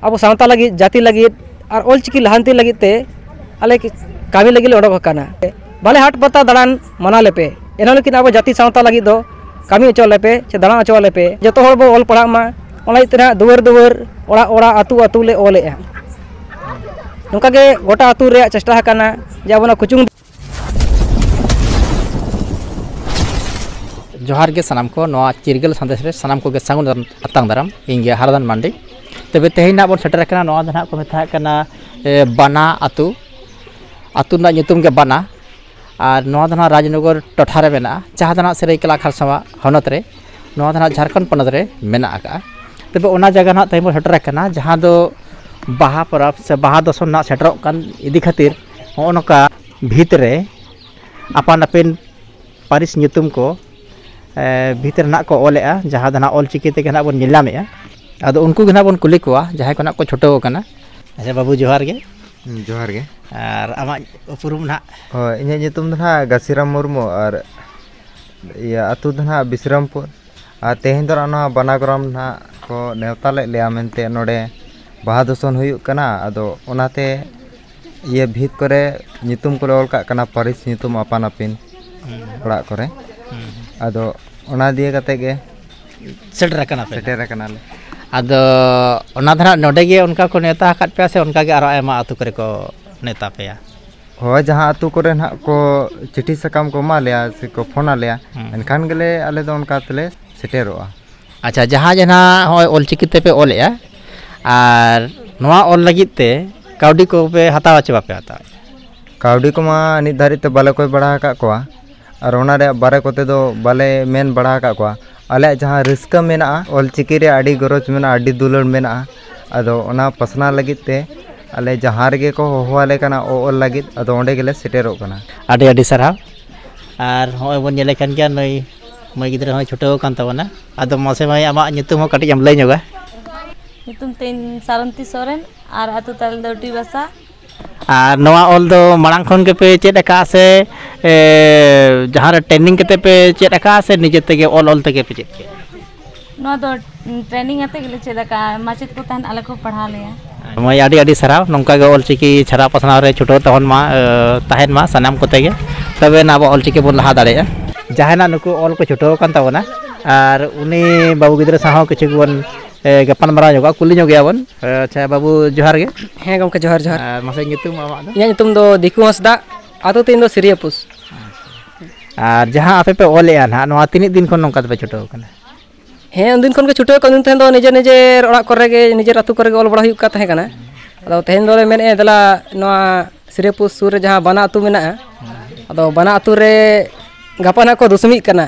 अब सावता लगी जाति लगी और ऑलचिकी लहानती लगी ते आले कामी लगी ओडक काना बाले हाट पता दाड़ान मना लेपे एना लेकिन अब जाति सावता लगी दो कामी अचो लेपे से दाड़ा अचो लेपे जतो हर बो ऑल पढ़ा मा ओना इतना दुवर दुवर ओड़ा ओड़ा आतु आतु ले ओलेआ नोंका गे गोटा आतु रे चेष्टा हकाना जे अब कुचुंग जोहार के सानाम को नवा चिरगल संदेश रे सानाम को गे सांगुन अतांग दाराम इंगे हारदान मांडी तबे तेहिना बोन सेटर कना नवा दना को मेथा कना बाना आतु आतु ना nyutum गे बाना और नवा दना राजनगर टोठा रे मेना जहां दना सरायकेला खारसावा हनत रे नवा दना झारखंड पनत रे मेना आका तबे ओना जगह ना तेहिन सेटर कना जहां दो बाहा परब से बाहा दसन ना सेटरक कान इदी खातिर होनका भीतरे आपान आपिन पारिस nyutum को भीतर ना को ओलेआ जहां दना ऑलचिकी ते ना बन निलामेआ आदो उनको गना बन कुली कोआ जहां को ना को छोटो कना अच्छा बाबू जोहार गे और आमा उपरुम ना हो इने nyutum दना गसिराम मुर्मू और या अतु दना बिश्रामपुर आ तेहिन दर ना बनाग्राम ना को नेवता ले मेनते नोडे बाहा दसन हुयु कना आदो ओनाते ये भीत करे nyutum को ओल का कना पारिस nyutum आपान आपिन ओड़ा करे आदो ओना दिए कते गे सेटर कना ले आदो ओना धरा नोडे गे उनका को नेता हकत पे से उनका गे आरो एमा आतु करे को नेता पेया हो जहां आतु करे ना को चिठी सकाम को मा लिया से को फोन आलिया एनखान गेले आले दो उनका तले सेटेरोआ अच्छा जहां जना होय ऑलचिकी ते पे ओलेया और नवा ऑल लगित ते काउडी को पे हतावा चे बापे हता काउडी को मा निर्धारित बाले कोई बढ़ा का कोआ और ओना रे बारे कोते दो बाले मेन बढ़ा का कोआ आले जहां रिस्क मेना ऑलचिकी रे आडी गरज मेना आडी दुलर मेना आदो ओना पसना लगित ते आले जहां रे को होवाले कना ओ ऑल लगित आदो ओंडे गेले सेटेरो कना आडी आडी सराव और होय बन नेले कान गया नई मई गिदरे होय छोटो कान तबना आदो मसे भाई आमा nyutum हो कटी हम लई नोगा nyutum तेन सारंती सोरेन और आतु ताल दौटी बसा और नवा ऑल दो मरांग खन के पे चेत का से जहां रे ट्रेनिंग केते पे चेत का से निजे तेगे ऑल तेगे पे चेत के नो दो ट्रेनिंग आते गेले चेदा माचित को तहन आले को पढ़ा लेया मई आडी आडी सराव नोंका गे ऑलचिकी छरा पसनाव रे छोटो तहन मा ताहेन मा सनाम कोते गे तबे ना अब ऑलचिकी बोन लहा दाड़ेया जहाना नुको ऑल को छोटो कान तावना और उनी बाबू गिदरे साहो किछु बन गपन मरा जोगा कुली जो गया बन अच्छा बाबू जोहार गे हे गमके जोहार जोहार मासे nyutum आमा दो इया nyutum दो दिकु हंसदा आतो तीन दो सिरियापुस और जहां आपे पे ओलेया ना नवा तिनि दिन खन नोंका पे छोटो कना हे उन खन के छुटे को दिन दो निजे निजे ओड़ा करे गे निजे आतु करे ऑल बड़ा हुयु का तहे कना अदो तेहन दो मेने दला नवा सिरियापुस सुर जहां बना आतु मेना अदो बना आतु रे गपना को दुसमी कना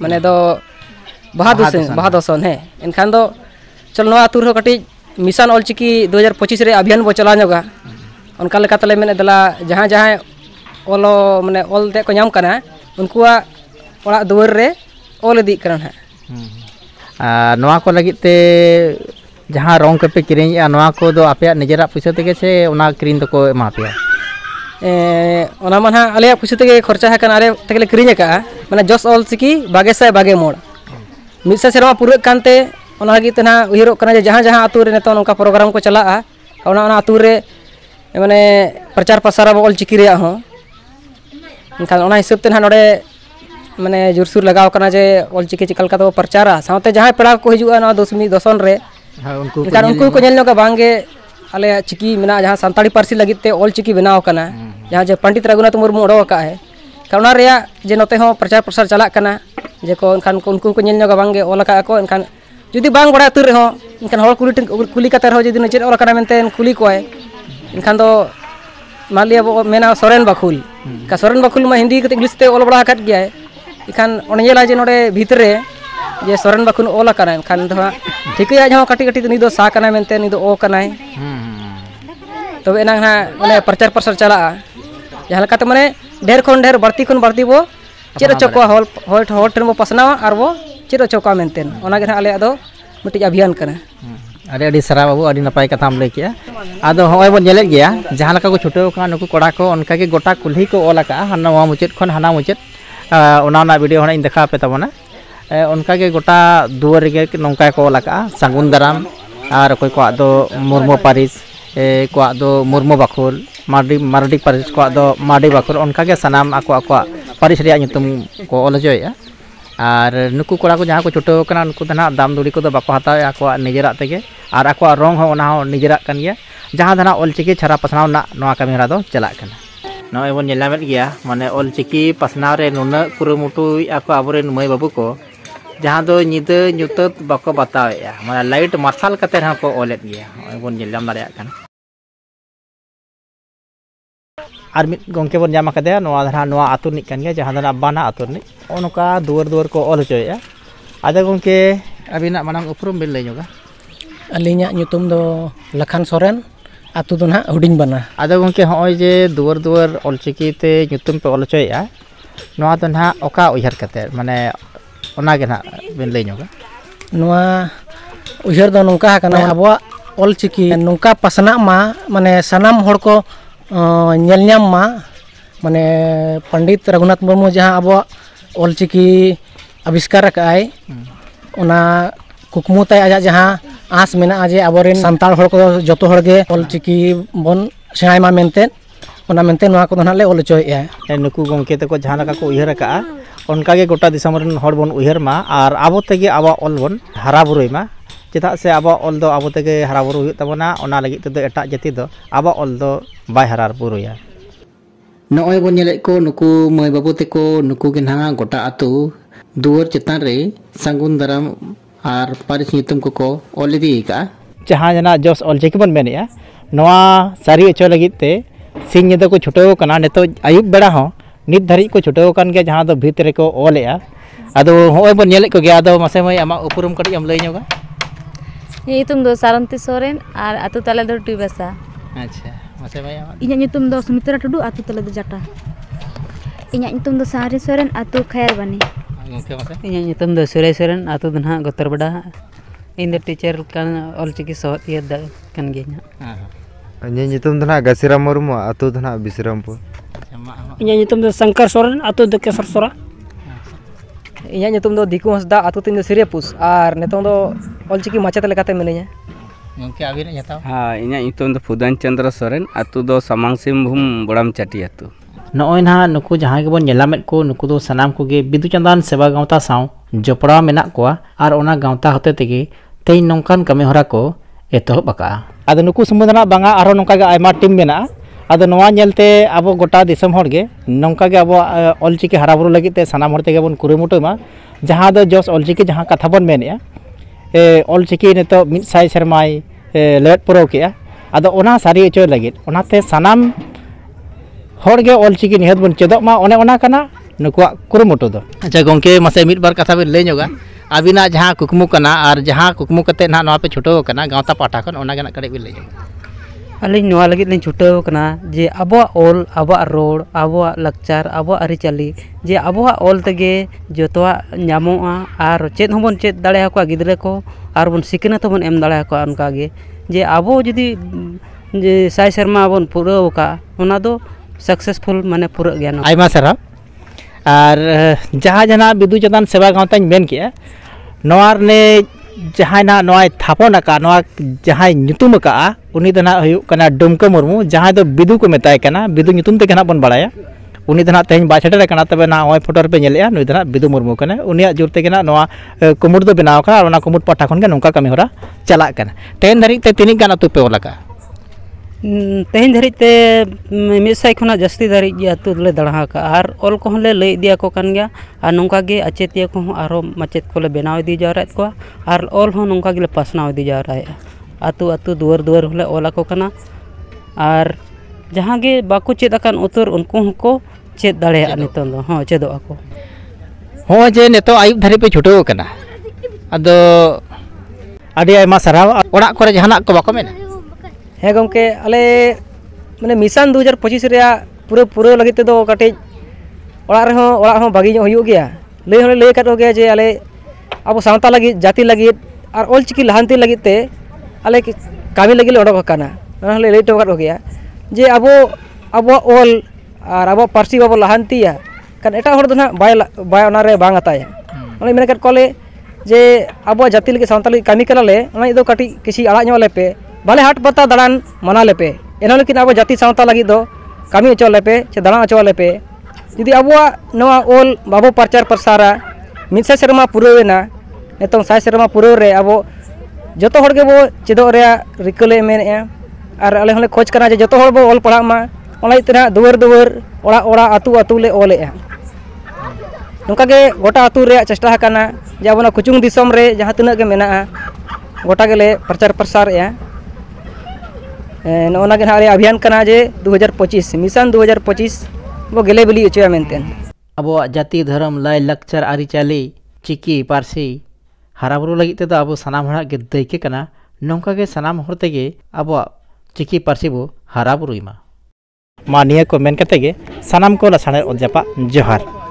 माने दो बाहा दसन है एनखान दो चल नवा आतु रे कटी मिशन ऑलचिकी 2025 रे अभियान बो चला नोगा उनका लेका तले मेने दला जहां जहां ओलो माने ऑल ते को नाम कना उनकुआ ओड़ा दुवर रे ऑल इदी करन है नवा को लगित ते जहां रंग के पे किरिया नवा को दो आपे निजेरा पैसा तेगे से ओना क्रीन तो को एमा पे ओना माना आले पैसा तेगे खर्चा है कना आले तेगे क्रीन का माने जस ऑलचिकी बागे से बागे मोड़ मिसा सेरवा पूरा कानते ओना लगित ना उहिरो कना जहां जहां आतु रे नेतो नोका प्रोग्राम को चला ओना ओना आतु रे माने प्रचार प्रसार ऑलचिकी रे हो इनखान ओना हिसाब ते ना नोडे माने जोरसुर लगाव कना जे ऑलचिकी चिकल का तो प्रचारा साथे जहां पेड़ा को हिजुआ ना दसमी दसन रे उनको को नेल नोका बांगे आले चिकी मेना जहां संताड़ी पारसी लगित ते ऑलचिकी बनाव कना जहां जे पंडित रघुनाथ मुर्मू ओडो का है काउना रेया जे नोते हो प्रचार प्रसार चला कना जे को इनखान उनको को नेल नोका बांगे ओल का को इनखान जुदी बांग बड़ा तुर रे हो इनखान हर कुली का तरह जुदी नचेर ओल कना मेनते कुली को है इनखान दो मान लिया मेना सोरेन बाखुल का सोरेन बाखुल मा हिंदी के इंग्लिश ते ओल बड़ा हकत गया है इखान ओनेला जे नोडे भीतरे जे सोरेन बाखुन ओला कना इखान दो ठिकया जहां कटी कटी नि दो सा कना मेनते नि दो ओ कनाय तबे ना माने प्रचार प्रसार चला जहां लका त माने ढेर खन ढेर बढ़ती खन बढ़ती वो चेर चको हॉल ठेन वो पसनावा और वो चेर चको मेनतेन ओना गे आले आदो मिटी अभियान कना अरे अड़ी सरा बाबू अड़ी नपाय कथा हम लेकिया आदो होय बन नेले गया जहां लका को छोटो का नुकु कोड़ा को उनका के गोटा कुल्ही को ओला का हना वा मुचेत खन हना मुचेत ओना वीडियो होना इन देखा पे तबना उनका के गोटा दुवर गे नौका को ओला का सांगुन दाराम और अकोय को दो मुर्मू पारिस को दो मुर्मू बाखुल मारडी पारिस को दो मारडी बाखुल उनका के सनाम आको पारिस रिया ᱧᱩᱛᱩᱢ को ऑल होया और नुकु कोड़ा को जहाँ को छुटो कना नुकु दना दाम दुड़ी को बाको हतावे आको निजेरा तेगे और आको रंग हो ओना हो निजेरा कन गया जहाँ दना ऑलचिकी छारा पसनाव ना नोआ कमी हरा दो चला कना नॉय बन नेलामेत गया माने ऑलचिकी पसनाव रे नुना कुरुमुटु आको आबोरेन मई बाबू को जहाँ दो निदे ᱧᱩᱛᱟᱹᱛ बाको बतावे माने लाइट मार्शल कते रहा को ऑलेट गया नॉय बन नेलाम दारेया कना और मिट गंके बन जामा कदे नोआ धरा नोआ आतु निक कन गया जहाँ दना बाना आतु नि ओनका दुवर दुवर को ऑल होया आदा गंके अबिना मानम उपरुम बिल लेजोगा अलिᱧᱟᱜ ᱧᱩᱛᱩᱢ ᱫᱚ लखन सोरेन आतु दो ना हुडिंग बना आदा गंके होय जे दुवर दुवर ऑलचिकी ते ᱧᱩᱛᱩᱢ पे ऑल होया नोआ तो ना ओका उयहर कते माने ओना गे ना बिन लेजोगा नोआ उयहर दो नोंका कना अबो ऑलचिकी नोंका पसना मा माने सनाम हड़ को ñelñam मा माने पंडित रघुनाथ मुर्मू जहाँ अब ऑलचिकी आविष्कार काय ओना कुकमु ताय आजा जहाँ आस मेना जे आबोरेन संताल हड़ को जतो हड़ गे ऑलचिकी बन सेणाय मा मेनते ओना मेनते नोआ को नाले ऑल होया नुकु गंके तको जहाँ लगा को उयहर का उनका के गोटा दिसम रन हड़ बन उयहर मा और आबो तेगे आबा ऑल बन हरा बुरुय मा चेदा से आबा ऑल दो आबो तेगे हरा बुरु हुय तबना ओना लगी तो एटा जाति दो आबा ऑल दो बाय हरा बुरुया नॉय बन नेले को नुकु मई बाबू तेको नुकु के ना गोटा आतु दुवर चेतान रे संगुन दराम और पारिस ᱧᱩᱛᱩᱢ को ऑल इदी का जहाँ जना जोस ऑलचिकी बन मेनेया नोआ सारी अचो लगी ते सिंह निदा को छुटो कना नेतो आयुब बेड़ा हो नित धरी को छुटो कन के जहाँ दो भीतर को ऑलया आदो होय बन नेले को गया आदो मासे मई आमा उपरुम कटी हम लई ᱧᱚᱜᱟ ये तुम दो सारंती सोरेन और आतु तले दो टिबेसा अच्छा मासे मई आमा इᱧᱟᱹᱜ ᱧᱩᱛᱩᱢ ᱫᱚ सुमित्रा टुडू आतु तले दो जाटा इᱧᱟᱹᱜ ᱧᱩᱛᱩᱢ ᱫᱚ सारी सोरेन आतु खैर बनी गंके मासे इᱧᱟᱹᱜ ᱧᱩᱛᱩᱢ ᱫᱚ सुरेश सोरेन आतु ᱫᱚ ᱱᱟᱦᱟᱜ ᱜᱚᱛᱚᱨ ᱵᱟᱰᱟ ᱤᱧ ᱫᱚ ᱴᱤᱪᱟᱨ ᱠᱟᱱ ᱚᱞᱪᱤᱠᱤ ᱥᱚᱦᱚᱫᱤᱭᱟᱹ ᱠᱟᱱ ᱜᱤᱭᱟᱹᱧ ᱤᱧᱟᱹᱜ ᱧᱩᱛᱩᱢ ᱫᱚ ᱱᱟᱦᱟᱜ ᱜᱟᱥᱤᱨᱟᱢ ᱢᱩᱨᱢᱩ ᱟᱛᱳ ᱫᱚ ᱱᱟᱦᱟᱜ ᱵᱤᱥᱨᱟᱢᱯᱩᱨ ᱤᱧᱟᱹᱜ ᱧᱩᱛᱩᱢ ᱫᱚ शंकर सोरेन आतु ᱫᱚ केसर सोरा ᱤᱧᱟᱹᱜ ᱧᱩᱛᱩᱢ ᱫᱚ ᱫᱤᱠᱩ ᱦᱟᱸᱥᱫᱟ ᱟᱛᱳ ᱛᱤᱧ ᱫᱚ ᱥᱤᱨᱤᱭᱟᱯᱩᱥ ᱟᱨ ᱱᱤᱛᱚᱝ ᱫᱚ ᱚᱞᱪᱤᱠᱤ ᱢᱟᱪᱮᱫ ᱞᱮᱠᱟᱛᱮ ᱢᱤᱱᱟᱹᱧᱟ गंके आबिन जताव हाँ इᱧᱟᱹᱜ ᱧᱩᱛᱩᱢ ᱫᱚ फुदान चंद्र सोरेन आतु दो सामांग सिंहभूम बोड़ाम चाटी आतु नॉय ना नुकु जहाँ के बन नेलामेत को नुकु दो सनाम को गे बिदु चंदान सेवा गांवता साव जपड़ा मेना कोआ और ओना गांवता होते तेगे तेई नौकान कमी हरा को एतहब बका आदो नुकु समुदना बांगा आरो नौका गे आयमा टीम मेना आदो नोआ नेलते आबो गोटा दिसम हर गे नौका गे आबो ऑलचिकी हराबुरु लगी ते सनाम हर तेगे बन कुरुमुटु मा जहाँ दो जोस ऑलचिकी जहाँ कथा बन मेनेया ऑलचिकी नेतो मिद साय शर्माय लेट पुरो के आदो ओना सारी अचो लगी ओनाते सनाम हर गे ऑलचिकी निहत बन चेदो मा ओने ओना कना नुकुआ कुरुमुटु दो अच्छा गंके मासे मिद बार कथा बिन लई ᱧᱚᱜᱟ आबिना जहाँ कुकमु कना और जहाँ कुकमु कते ना नोआ पे छुटो कना गांवता पाटा खन ओना गना कड़े बिन लई ᱧᱚᱜᱟ अलिंग नोआ लगित लिंग छुटाव कना जे अबो ऑल अबो रोड अबो लक्चार अबो अरिचाली जे अबो ऑल तगे जोतवा ᱧᱟᱢᱚᱜᱼᱟ और चेद होबन चेद दाड़े को गिद्रे को और बन सिकनत होबन एम दाड़े को उनका गे जे अबो जदी जे साय शर्मा बन पुराव का ओना दो सक्सेसफुल माने पुरा गया आयमा सरा और जहाँ जना बिदु चंदान सेवा गांवता मेन के नोआर ने जहाँ ना नोआ थापन का नोआ जहाँ ᱧᱩᱛᱩᱢ का उनी दना हुयु कना डुमका मुर्मू जहाँ दो बिदु को मेताय कना बिदु ᱧᱩᱛᱩᱢ ते कना बन बड़ाया उनी दना तेज बाछेटर कना तबे ना ओय फोटो पे नेलेया नुई दना बिदु मुर्मू कना उनिया जुर ते कना नोआ कुमुट दो बनाव का और ना कुमुट पाटा खन के नोका कमी होरा चला कना तेन धरी ते तिनी गाना तु पे ओलाका तेहन धरी ते मिसाई खुना जस्ती धरी आतु ले दड़ा का और ऑल को ले लई दिया को कन गया और नोका गे अचेतिया को आरो मचेत को ले बनाव दी जा रहा को और ऑल हो नोका गे पासनाव दी जा रहा है आतु आतु दुवर दुवर होले ओला को कना और जहाँ गे बाको चेद अकान उतर उनको को चेद दाड़े नितन दो हां चेदो आको हो जे नेतो आयुब धरी पे छुटो कना अदो अडी आयमा सराव ओड़ा करे जहाना को बाको मेना है गमके अले माने मिशन 2025 रे पूरा लगी ते दो कटे ओड़ा हो बागी हो गया लई कट हो गया जे अले अब सावता लगी जाति लगी और ऑलचिकी लहानती लगी ते अले कामी लगी ओडक काना ले लई तो हो गया जे अब ऑल और अब पार्सी बाबो लहानतिया kan eta hor do na bay onar re bang ataya oni mene kat kole जे अब जाति लगे सावता लगे कमी कनाले दो कटी किसी आड़ा ᱧᱚᱜ लेपे बाले हाट पता दालान मना लेपे एना लेकिन अब जाति सावता लगी दो कमी अचो लेपे से दालान अचो लेपे जुदी अब नवा ओल बाबो प्रचार प्रसारा मिसा सेरमा पुरवेना नितों साय सेरमा पुरव रे अब जतो हर गेबो चेदो रे रिकले मेनेआ और आले हले खोज कना जे जतो हर बो ओल पढ़ा मा ओला इतना दुवर दुवर ओड़ा ओड़ा अतु अतु ले ओलेआ नोका गे गोटा अतु रे चेष्टा हकाना जे अब कुचुंग दिसम रे जहां तिना गे मेना गोटा गेले प्रचार प्रसार ए नोना गे हारे अभियान कना जे 2025 मिशन 2025 वो गेले बिली अचोया मेनतेन अब जाति धर्म लाई लक्चर आरिचाली चिकी पारसी हराबुरु लगी ते अब सानाम हड़ा गे दैके कना नोंका गे सानाम हर तेगे अब चिकी पारसी बो हराबुरुइमा मा निया को मेन कते गे सानाम को लसाणे ओजापा जोहार।